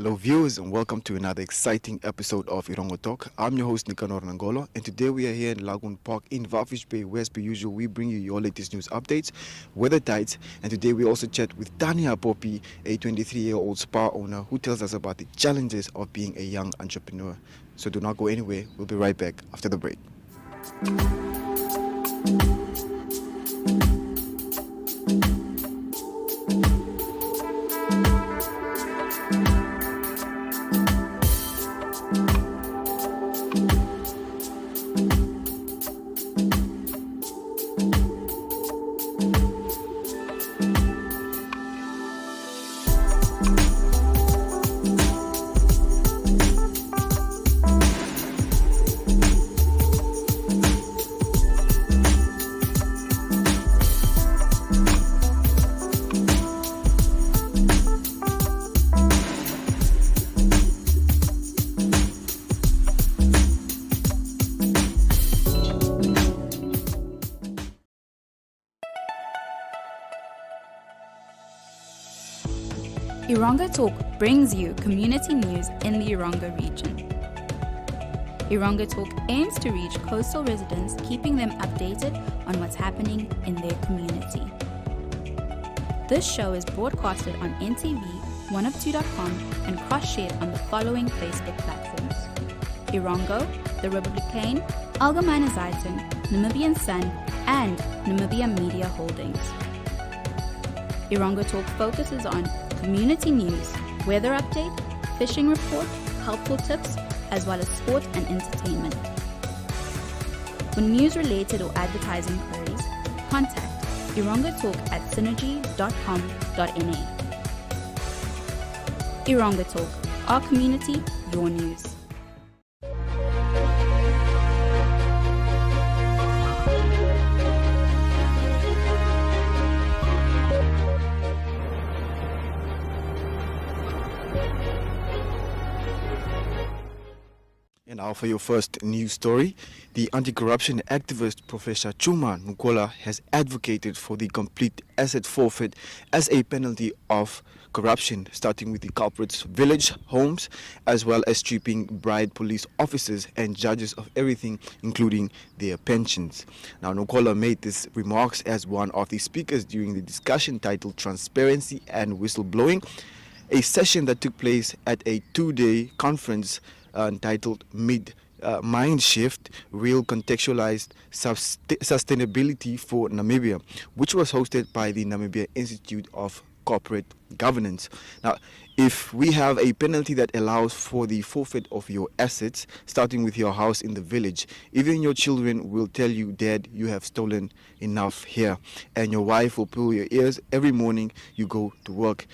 Hello viewers and welcome to another exciting episode of Erongo Talk. I'm your host Nicanor Nangolo and today we are here in Lagoon Park in Walvis Bay where as per usual we bring you your latest news updates, weather tides, and today we also chat with Tania Popy, a 23-year-old spa owner who tells us about the challenges of being a young entrepreneur. So do not go anywhere, we'll be right back after the break. Erongo Talk brings you community news in the Erongo region. Erongo Talk aims to reach coastal residents, keeping them updated on what's happening in their community. This show is broadcasted on NTV, 102.com, and cross-shared on the following Facebook platforms: Erongo, The Republican, Algemeine Zeitung, Namibian Sun, and Namibia Media Holdings. Erongo Talk focuses on community news, weather update, fishing report, helpful tips, as well as sport and entertainment. For news-related or advertising queries, contact Erongo Talk at synergy.com.na. Erongo Talk, our community, your news. And now for your first news story, the anti-corruption activist Professor Chuma Nukola has advocated for the complete asset forfeit as a penalty of corruption, starting with the culprits' village homes, as well as stripping bribed police officers and judges of everything, including their pensions. Now, Nukola made these remarks as one of the speakers during the discussion titled Transparency and Whistleblowing, a session that took place at a two-day conference entitled Mind Shift, Real Contextualized Sustainability for Namibia, which was hosted by the Namibia Institute of Corporate Governance. Now, if we have a penalty that allows for the forfeit of your assets, starting with your house in the village, even your children will tell you, Dad, you have stolen enough here, and your wife will pull your ears every morning you go to work.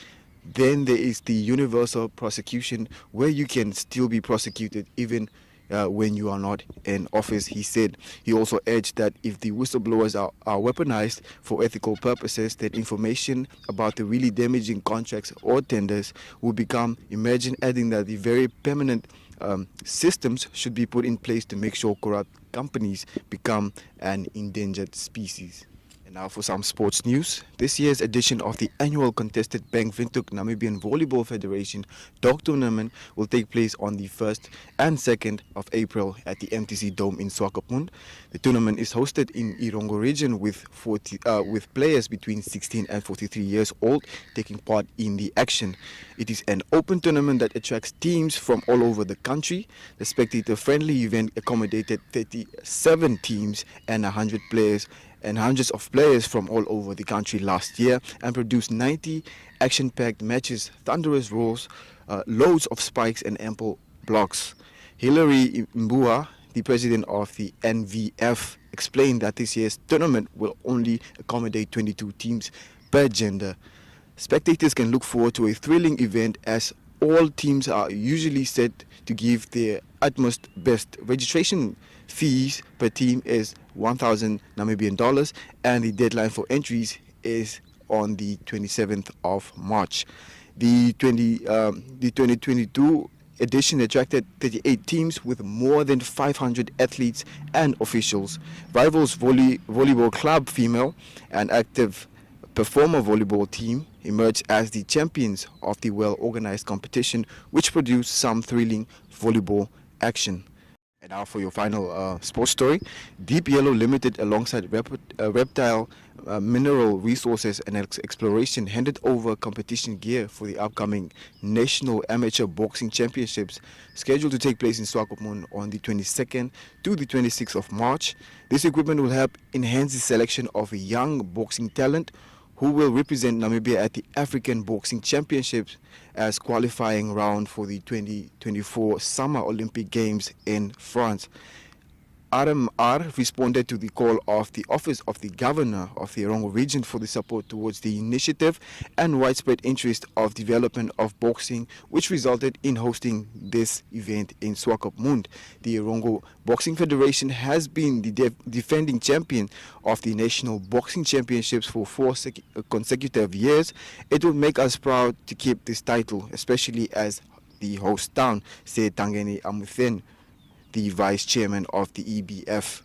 Then there is the universal prosecution, where you can still be prosecuted even when you are not in office, he said. He also urged that if the whistleblowers are weaponized for ethical purposes, that information about the really damaging contracts or tenders will become emergent, adding that the very permanent systems should be put in place to make sure corrupt companies become an endangered species. And now for some sports news. This year's edition of the annual contested Bank Windhoek Namibian Volleyball Federation Dog Tournament will take place on the 1st and 2nd of April at the MTC Dome in Swakopmund. The tournament is hosted in Erongo region with players between 16 and 43 years old taking part in the action. It is an open tournament that attracts teams from all over the country. The spectator-friendly event accommodated 37 teams and 100 players and hundreds of players from all over the country last year and produced 90 action-packed matches, thunderous roars, loads of spikes and ample blocks. Hilary Mbua, the president of the NVF, explained that this year's tournament will only accommodate 22 teams per gender. Spectators can look forward to a thrilling event as all teams are usually set to give their utmost best. Registration fees per team is 1,000 Namibian dollars, and the deadline for entries is on the 27th of March. The 2022 edition attracted 38 teams with more than 500 athletes and officials. Rivals Volleyball Club Female, an active performer volleyball team, emerged as the champions of the well-organized competition, which produced some thrilling volleyball action. And now for your final sports story. Deep Yellow Limited, alongside Reptile Mineral Resources and Exploration, handed over competition gear for the upcoming National Amateur Boxing Championships, scheduled to take place in Swakopmund on the 22nd to the 26th of March. This equipment will help enhance the selection of young boxing talent who will represent Namibia at the African Boxing Championships as qualifying round for the 2024 Summer Olympic Games in France. RMR responded to the call of the Office of the Governor of the Erongo region for the support towards the initiative and widespread interest of development of boxing, which resulted in hosting this event in Swakopmund. The Erongo Boxing Federation has been the defending champion of the National Boxing Championships for 4 consecutive years. It will make us proud to keep this title, especially as the host town, said Tangeni Amuthen, the vice chairman of the EBF.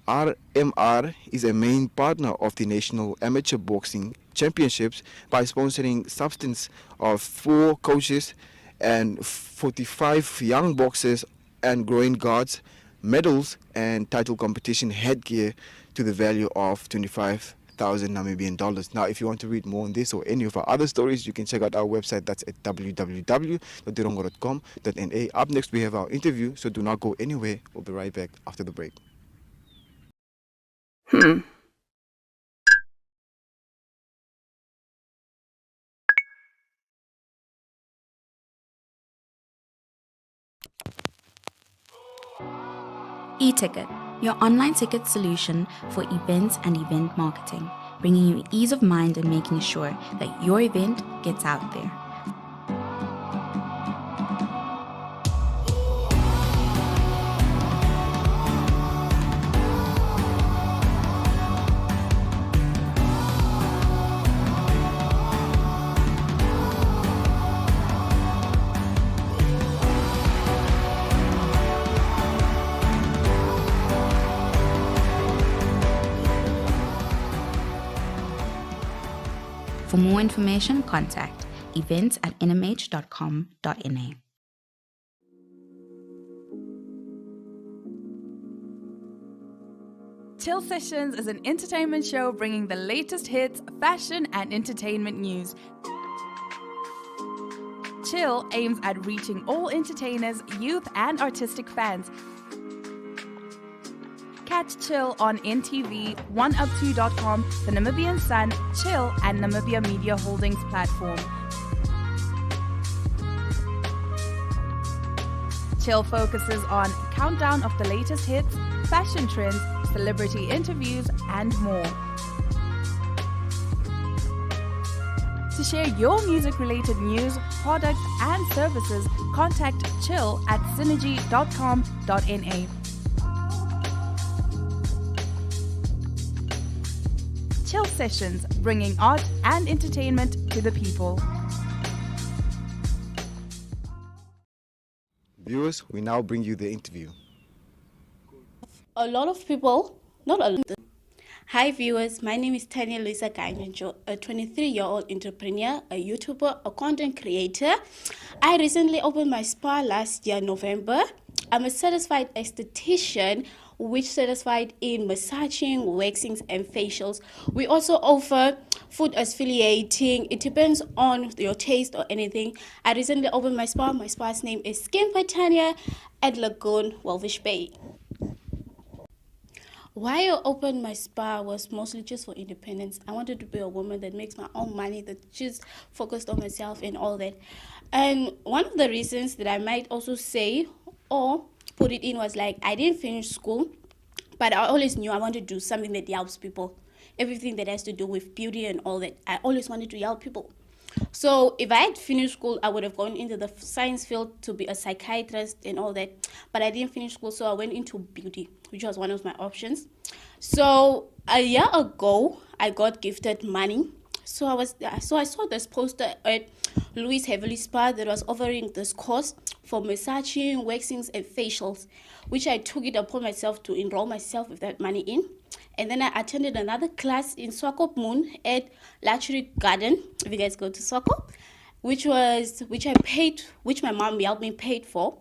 RMR is a main partner of the National Amateur Boxing Championships by sponsoring substance of 4 coaches and 45 young boxers and growing guards, medals and title competition headgear to the value of 25,000 Namibian dollars. Now, if you want to read more on this or any of our other stories, you can check out our website. That's at www.erongo.com.na. Up next, we have our interview, so do not go anywhere. We'll be right back after the break. E-Ticket, your online ticket solution for events and event marketing, bringing you ease of mind and making sure that your event gets out there. For more information, contact events@nmh.com.na. Chill Sessions is an entertainment show bringing the latest hits, fashion, and entertainment news. Chill aims at reaching all entertainers, youth, and artistic fans. Catch Chill on NTV, 1up2.com, the Namibian Sun, Chill, and Namibia Media Holdings platform. Chill focuses on countdown of the latest hits, fashion trends, celebrity interviews, and more. To share your music-related news, products, and services, contact Chill at synergy.com.na. Chill Sessions, bringing art and entertainment to the people. Viewers, we now bring you the interview. A lot of people, not a lot. Hi viewers, my name is Tania kahandjandjou, a 23-year-old entrepreneur, a YouTuber, a content creator. I recently opened my spa last year, November. I'm a certified esthetician, which certified in massaging, waxings, and facials. We also offer food exfoliating. It depends on your taste or anything. I recently opened my spa. My spa's name is Skin by Tania at Lagoon, Walvis Bay. Why I opened my spa was mostly just for independence. I wanted to be a woman that makes my own money, that just focused on myself and all that. And one of the reasons that I might also say or put it in was like, I didn't finish school, but I always knew I wanted to do something that helps people. Everything that has to do with beauty and all that, I always wanted to help people. So if I had finished school, I would have gone into the science field to be a psychiatrist and all that. But I didn't finish school, so I went into beauty, which was one of my options. So a year ago, I got gifted money. So I saw this poster at Louis Heavily Spa that was offering this course for massaging, waxings, and facials, which I took it upon myself to enroll myself with that money in. And then I attended another class in Swakop Moon at Luxury Garden, if you guys go to Swakop, which my mom helped me paid for.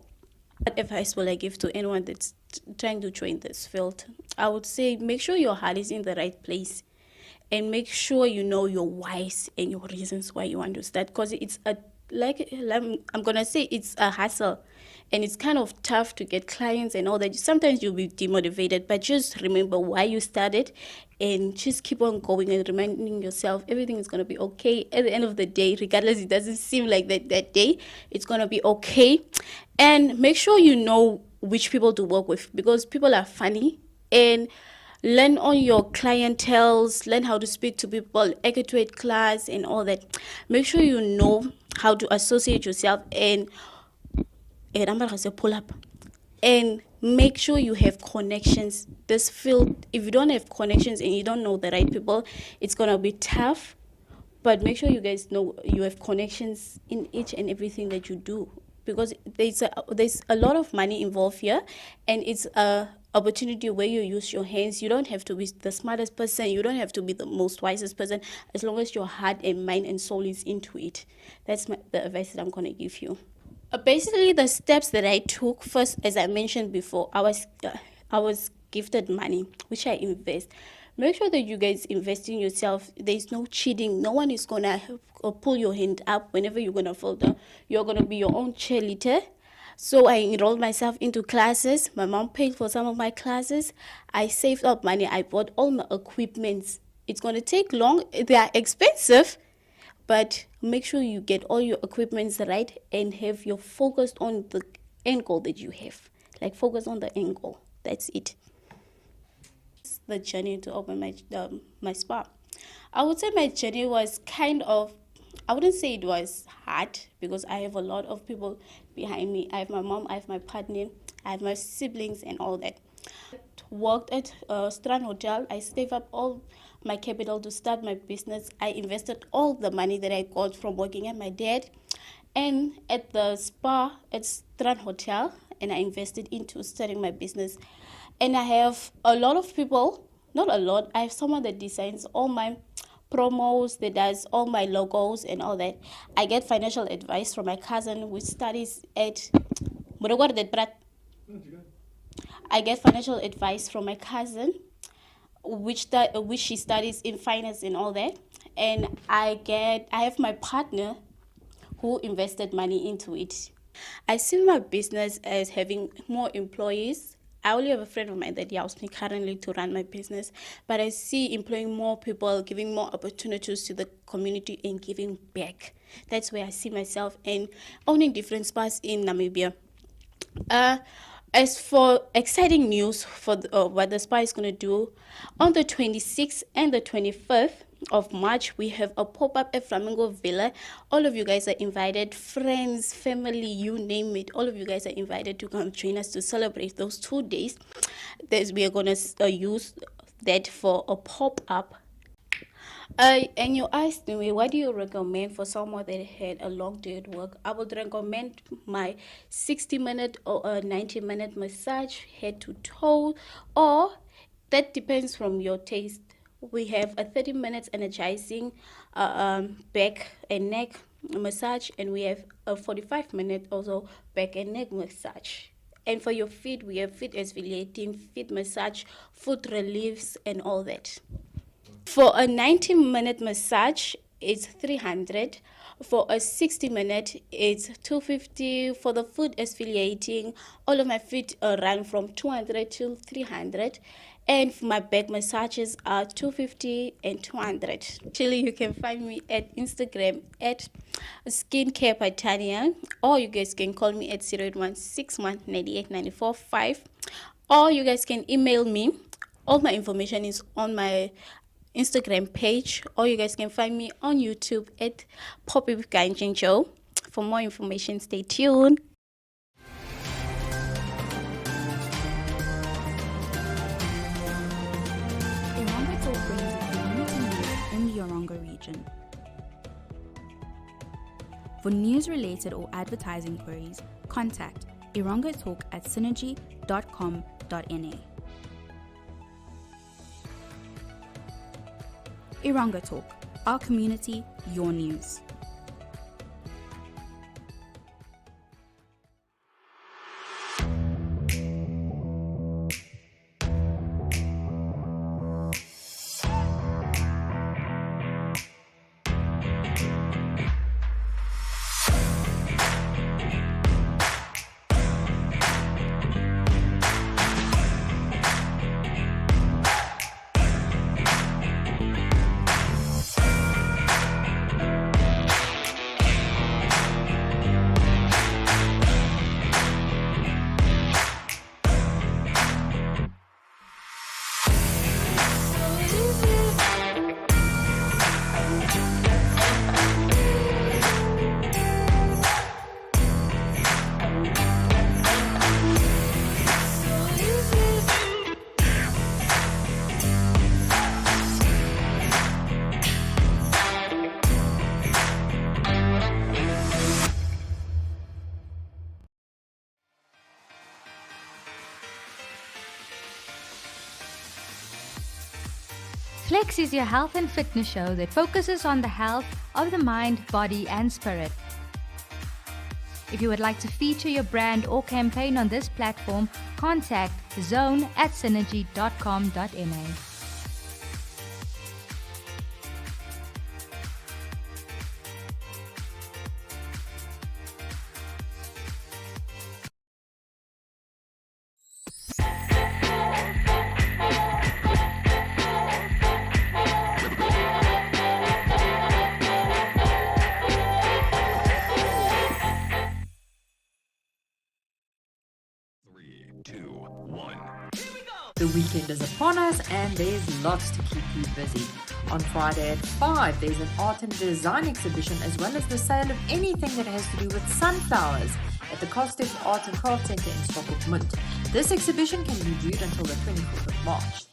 What advice will I give to anyone that's trying to join this field? I would say make sure your heart is in the right place, and make sure you know your whys and your reasons why you want to start, because it's I'm gonna say it's a hassle, and it's kind of tough to get clients and all that. Sometimes you'll be demotivated, but just remember why you started and just keep on going and reminding yourself everything is going to be okay at the end of the day. Regardless, it doesn't seem like that day, it's going to be okay. And make sure you know which people to work with, because people are funny, and learn on your clientels, learn how to speak to people, etiquette class and all that. Make sure you know how to associate yourself and pull up, and make sure you have connections. This field, if you don't have connections and you don't know the right people, it's gonna be tough. But make sure you guys know you have connections in each and everything that you do, because there's a lot of money involved here, and it's a opportunity where you use your hands. You don't have to be the smartest person, you don't have to be the most wisest person, as long as your heart and mind and soul is into it. That's the advice that I'm gonna give you. Basically, the steps that I took first, as I mentioned before, I was gifted money, which I invest. Make sure that you guys invest in yourself. There's no cheating. No one is gonna pull your hand up whenever you're gonna fall down. You're gonna be your own cheerleader. So I enrolled myself into classes. My mom paid for some of my classes. I saved up money. I bought all my equipments. It's gonna take long. They are expensive, but make sure you get all your equipments right and have your focus on the end goal that you have. Like, focus on the end goal. That's it. It's the journey to open my spa. I would say my journey was kind of, I wouldn't say it was hard, because I have a lot of people behind me. I have my mom, I have my partner, I have my siblings and all that. Worked at Strand Hotel. I saved up all my capital to start my business. I invested all the money that I got from working at my dad and at the spa at Strand Hotel, and I invested into starting my business. And I have a lot of people, not a lot, I have someone that designs all my promos, that does all my logos and all that. I get financial advice from my cousin, which studies at I get financial advice from my cousin, which she studies in finance and all that. And I have my partner who invested money into it. I see my business as having more employees. I only have a friend of mine that helps me currently to run my business, but I see employing more people, giving more opportunities to the community and giving back. That's where I see myself, and owning different spas in Namibia. As for exciting news for what the spa is going to do, on the 26th and the 25th of March, we have a pop-up at Flamingo Villa. All of you guys are invited, friends, family, you name it. All of you guys are invited to come join us to celebrate those 2 days. We are going to use that for a pop-up. And you asked me, what do you recommend for someone that had a long day at work? I would recommend my 60-minute or a 90-minute massage, head to toe, or that depends from your taste. We have a 30 minutes energizing back and neck massage, and we have a 45-minute also back and neck massage. And for your feet, we have feet exfoliating, feet massage, foot reliefs, and all that. For a 90-minute massage, it's 300. For a 60-minute, it's 250. For the foot exfoliating, all of my feet run from 200 to 300. And for my back massages are 250 and 200. Actually, you can find me at Instagram at Skincare by Tania, or you guys can call me at 08161989455, or you guys can email me. All my information is on my Instagram page, or you guys can find me on YouTube at Popy with kahandjandjou. For more information, stay tuned. Erongo Talk brings you community news in the Erongo region. For news-related or advertising queries, contact erongotalk@synergy.com.na. Erongo Talk, our community, your news. Flex is your health and fitness show that focuses on the health of the mind, body, and spirit. If you would like to feature your brand or campaign on this platform, contact zone@synergy.com.na. The weekend is upon us and there's lots to keep you busy. On Friday at 5, there's an art and design exhibition as well as the sale of anything that has to do with sunflowers at the Kostek Art and Craft Centre in Swakopmund. This exhibition can be viewed until the 24th of March.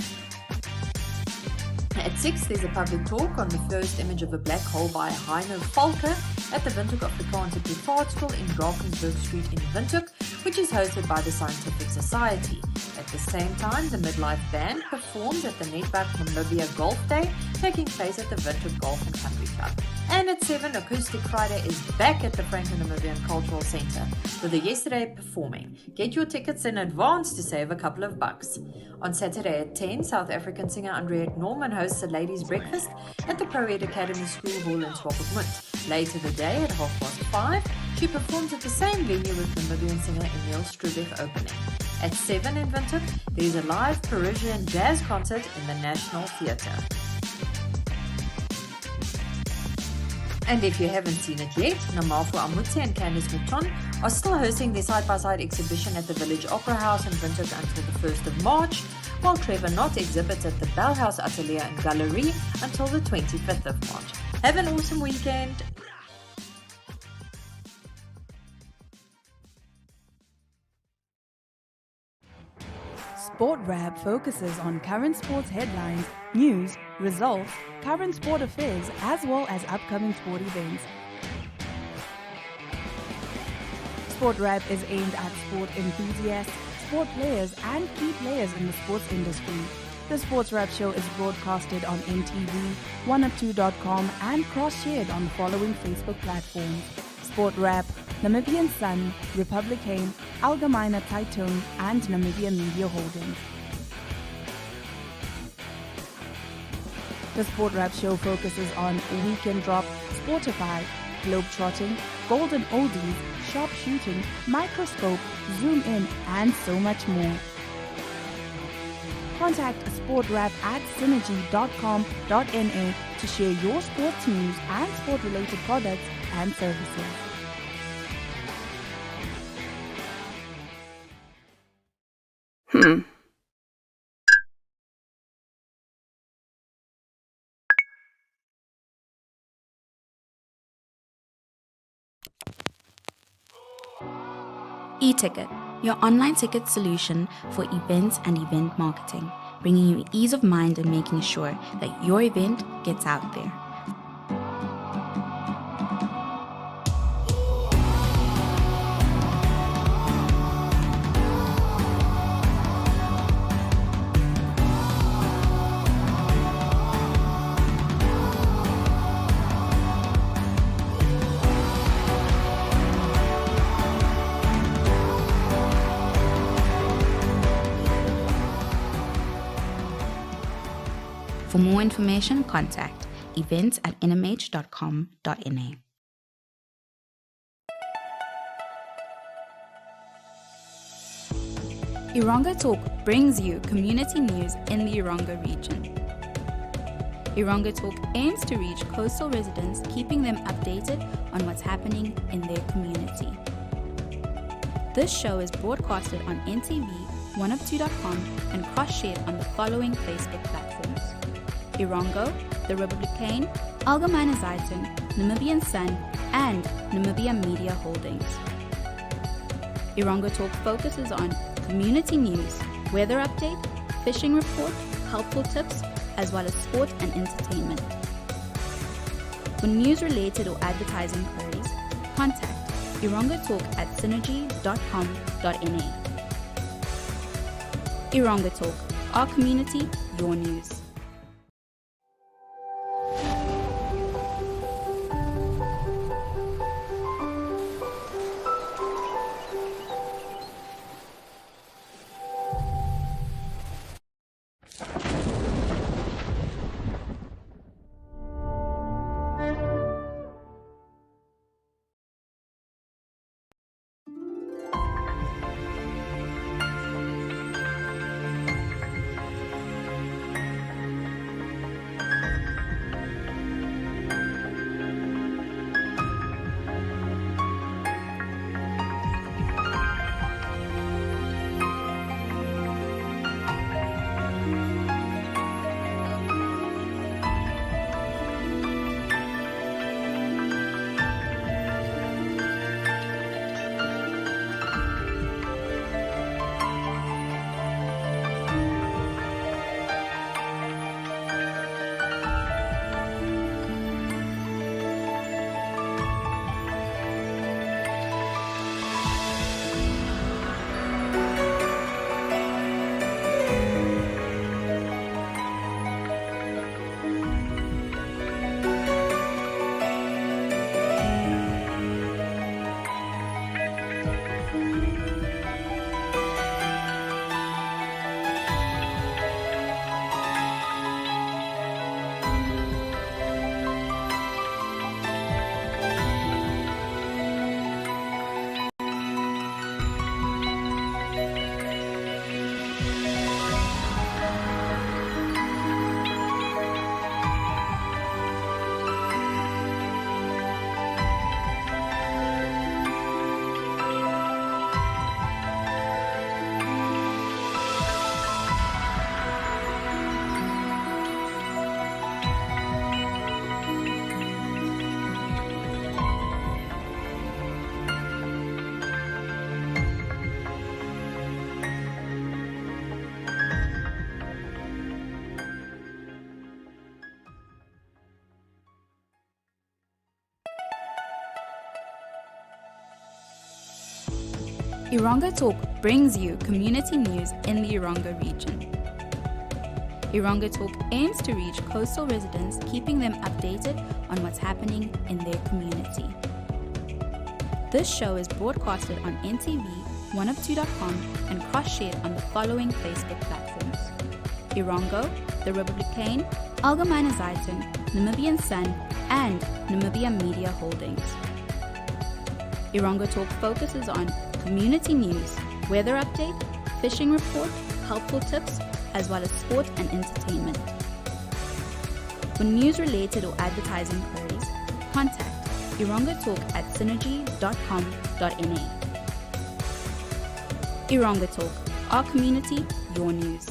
At 6, there's a public talk on the first image of a black hole by Heino Volker at the Windhoek Afrikaanse Privaat School in Drakensberg Street in Windhoek, which is hosted by the Scientific Society. At the same time, the Midlife Band performs at the Netwerk Namibia Golf Day, taking place at the Windhoek Golf and Country Club. And at 7, Acoustic Friday is back at the Franco-Namibian Cultural Centre, with the Yesterday performing. Get your tickets in advance to save a couple of bucks. On Saturday at 10, South African singer Andriette Norman hosts a ladies' breakfast at the Pro-Ed Academy School Hall in Swakopmund. Later the day at 5:30, she performs at the same venue with Namibian singer Emil Strubeck opening. At 7 in Windhoek, there is a live Parisian jazz concert in the National Theatre. And if you haven't seen it yet, Namafo Amutse and Candice Mouton are still hosting their side-by-side exhibition at the Village Opera House in Windhoek until the 1st of March, while Trevor Knott exhibits at the Bell House Atelier and Gallery until the 25th of March. Have an awesome weekend! Sport Wrap focuses on current sports headlines, news, results, current sport affairs, as well as upcoming sport events. Sport Wrap is aimed at sport enthusiasts, sport players, and key players in the sports industry. The Sports Wrap show is broadcasted on NTV, 102.com, and cross-shared on the following Facebook platforms: Sport Wrap, Namibian Sun, Republican, Algemeine Zeitung, and Namibia Media Holdings. The Sport Wrap show focuses on Weekend Drop, Sportify, Globetrotting, Golden Oldies, Sharp Shooting, Microscope, Zoom In, and so much more. Contact sportwrap@synergy.com.na to share your sports news and sport-related products and services. E-Ticket, your online ticket solution for events and event marketing, bringing you ease of mind and making sure that your event gets out there. For more information, contact events@nmh.com.na. Erongo Talk brings you community news in the Erongo region. Erongo Talk aims to reach coastal residents, keeping them updated on what's happening in their community. This show is broadcasted on NTV, 102.com, and cross-shared on the following Facebook platforms: Erongo, The Republican, Algemene Zeitung, Namibian Sun, and Namibia Media Holdings. Erongo Talk focuses on community news, weather update, fishing report, helpful tips, as well as sport and entertainment. For news-related or advertising queries, contact erongotalk@synergy.com.na. Erongo Talk, our community, your news. Erongo Talk brings you community news in the Erongo region. Erongo Talk aims to reach coastal residents, keeping them updated on what's happening in their community. This show is broadcasted on NTV, 102.com, and cross-shared on the following Facebook platforms: Erongo, The Republican, Algemene Zeitung, Namibian Sun, and Namibia Media Holdings. Erongo Talk focuses on community news, weather update, fishing report, helpful tips, as well as sport and entertainment. For news-related or advertising queries, contact erongotalk@synergy.com.na. Erongo Talk, our community, your news.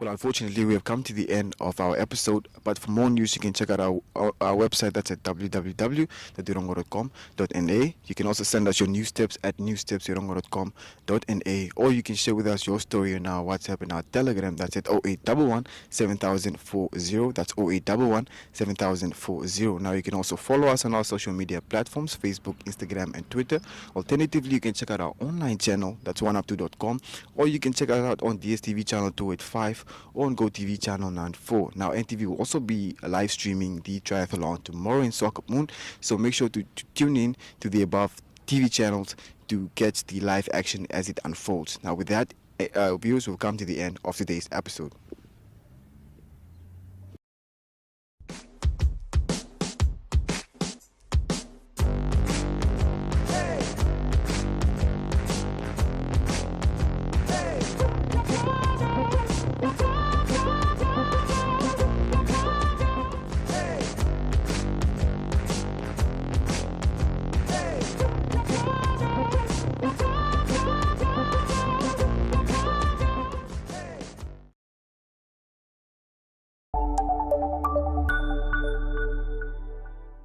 Well, unfortunately, we have come to the end of our episode. But for more news, you can check out our website. That's at www.erongo.com.na. You can also send us your news tips at newstipserongo.com.na, or you can share with us your story on our WhatsApp and our Telegram. That's at 0811 7040. That's 0811 7040. Now, you can also follow us on our social media platforms, Facebook, Instagram, and Twitter. Alternatively, you can check out our online channel. That's oneup2.com, or you can check us out on DSTV channel 285 or on GoTV channel 94. Now, NTV will also be live streaming the triathlon tomorrow in Soccer Moon, so make sure to tune in to the above TV channels to catch the live action as it unfolds. Now, with that, viewers, will come to the end of today's episode.